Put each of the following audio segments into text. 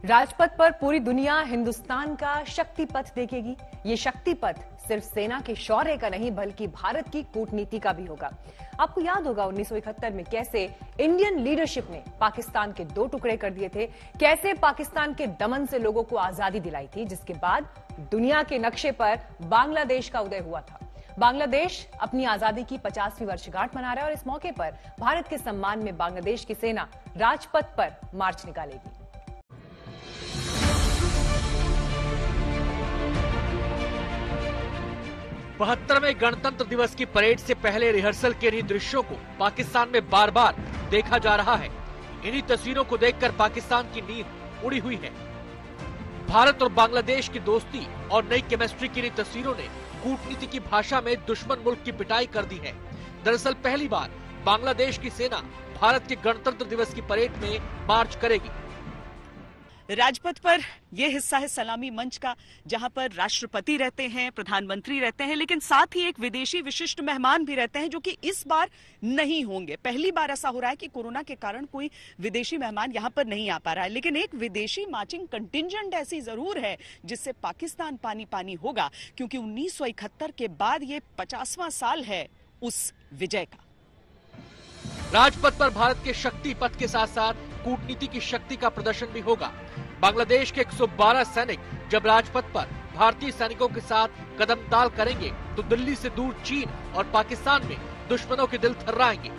राजपथ पर पूरी दुनिया हिंदुस्तान का शक्ति पथ देखेगी। ये शक्ति पथ सिर्फ सेना के शौर्य का नहीं बल्कि भारत की कूटनीति का भी होगा। आपको याद होगा 1971 में कैसे इंडियन लीडरशिप ने पाकिस्तान के 2 टुकड़े कर दिए थे, कैसे पाकिस्तान के दमन से लोगों को आजादी दिलाई थी, जिसके बाद दुनिया के नक्शे पर बांग्लादेश का उदय हुआ था। बांग्लादेश अपनी आजादी की 50वीं वर्षगांठ मना रहा है और इस मौके पर भारत के सम्मान में बांग्लादेश की सेना राजपथ पर मार्च निकालेगी। बहत्तरवें गणतंत्र दिवस की परेड से पहले रिहर्सल के इन्हीं दृश्यों को पाकिस्तान में बार बार देखा जा रहा है। इन्हीं तस्वीरों को देखकर पाकिस्तान की नींद उड़ी हुई है। भारत और बांग्लादेश की दोस्ती और नई केमिस्ट्री की इन्हीं तस्वीरों ने कूटनीति की भाषा में दुश्मन मुल्क की पिटाई कर दी है। दरअसल पहली बार बांग्लादेश की सेना भारत के गणतंत्र दिवस की परेड में मार्च करेगी। राजपथ पर यह हिस्सा है सलामी मंच का, जहां पर राष्ट्रपति रहते हैं, प्रधानमंत्री रहते हैं, लेकिन साथ ही एक विदेशी विशिष्ट मेहमान भी रहते हैं जो कि इस बार नहीं होंगे। पहली बार ऐसा हो रहा है कि कोरोना के कारण कोई विदेशी मेहमान यहां पर नहीं आ पा रहा है, लेकिन एक विदेशी मार्चिंग कंटिंजेंट ऐसी जरूर है जिससे पाकिस्तान पानी पानी होगा, क्योंकि 1971 के बाद ये 50वां साल है उस विजय का। राजपथ पर भारत के शक्ति पथ के साथ साथ कूटनीति की शक्ति का प्रदर्शन भी होगा। बांग्लादेश के 112 सैनिक जब राजपथ पर भारतीय सैनिकों के साथ कदम ताल करेंगे तो दिल्ली से दूर चीन और पाकिस्तान में दुश्मनों के दिल थर्राएंगे।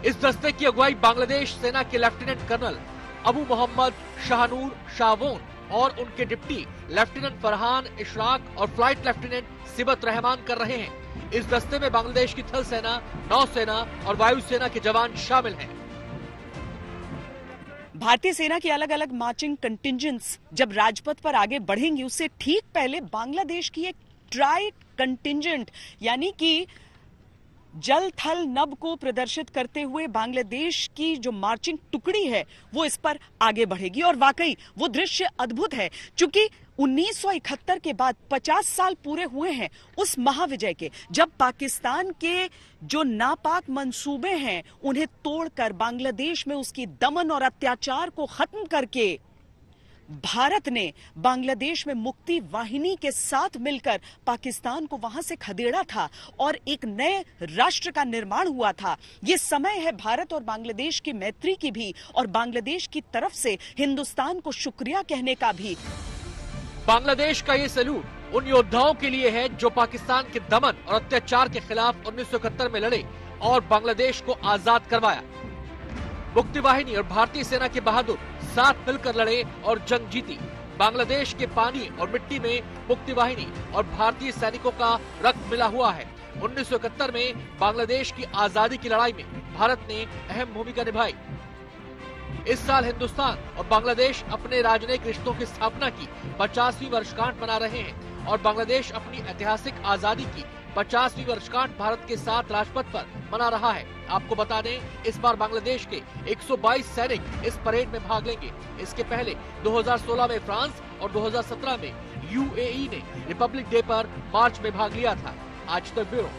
इस दस्ते की अगुवाई बांग्लादेश सेना के लेफ्टिनेंट कर्नल अबू मोहम्मद शाहनूर शाहवोन और उनके डिप्टी लेफ्टिनेंट फरहान इशराक और फ्लाइट लेफ्टिनेंट सिबत रहमान कर रहे हैं। इस दस्ते में बांग्लादेश की थल सेना, नौसेना और वायुसेना के जवान शामिल हैं। भारतीय सेना की अलग अलग मार्चिंग कंटिंजेंट्स जब राजपथ पर आगे बढ़ेंगी, उससे ठीक पहले बांग्लादेश की एक ट्राई कंटिंजेंट यानी कि जल थल नभ को प्रदर्शित करते हुए बांग्लादेश की जो मार्चिंग टुकड़ी है वो इस पर आगे बढ़ेगी। और वाकई वो दृश्य अद्भुत है, क्योंकि 1971 के बाद 50 साल पूरे हुए हैं उस महाविजय के, जब पाकिस्तान के जो नापाक मंसूबे हैं उन्हें तोड़कर बांग्लादेश में उसकी दमन और अत्याचार को खत्म करके भारत ने बांग्लादेश में मुक्ति वाहिनी के साथ मिलकर पाकिस्तान को वहां से खदेड़ा था और एक नए राष्ट्र का निर्माण हुआ था। ये समय है भारत और बांग्लादेश की मैत्री की भी और बांग्लादेश की तरफ से हिंदुस्तान को शुक्रिया कहने का भी। बांग्लादेश का ये सैल्यूट उन योद्धाओं के लिए है जो पाकिस्तान के दमन और अत्याचार के खिलाफ 1971 में लड़े और बांग्लादेश को आजाद करवाया। मुक्ति वाहिनी और भारतीय सेना के बहादुर साथ मिलकर लड़े और जंग जीती। बांग्लादेश के पानी और मिट्टी में मुक्ति वाहिनी और भारतीय सैनिकों का रक्त मिला हुआ है। 1971 में बांग्लादेश की आजादी की लड़ाई में भारत ने अहम भूमिका निभाई। इस साल हिंदुस्तान और बांग्लादेश अपने राजनयिक रिश्तों की स्थापना की 50वीं वर्षगांठ मना रहे हैं और बांग्लादेश अपनी ऐतिहासिक आजादी की 50वीं वर्षगांठ भारत के साथ राजपथ पर मना रहा है। आपको बता दें, इस बार बांग्लादेश के 122 सैनिक इस परेड में भाग लेंगे। इसके पहले 2016 में फ्रांस और 2017 में यूएई ने रिपब्लिक डे पर मार्च में भाग लिया था। आज तक ब्यूरो।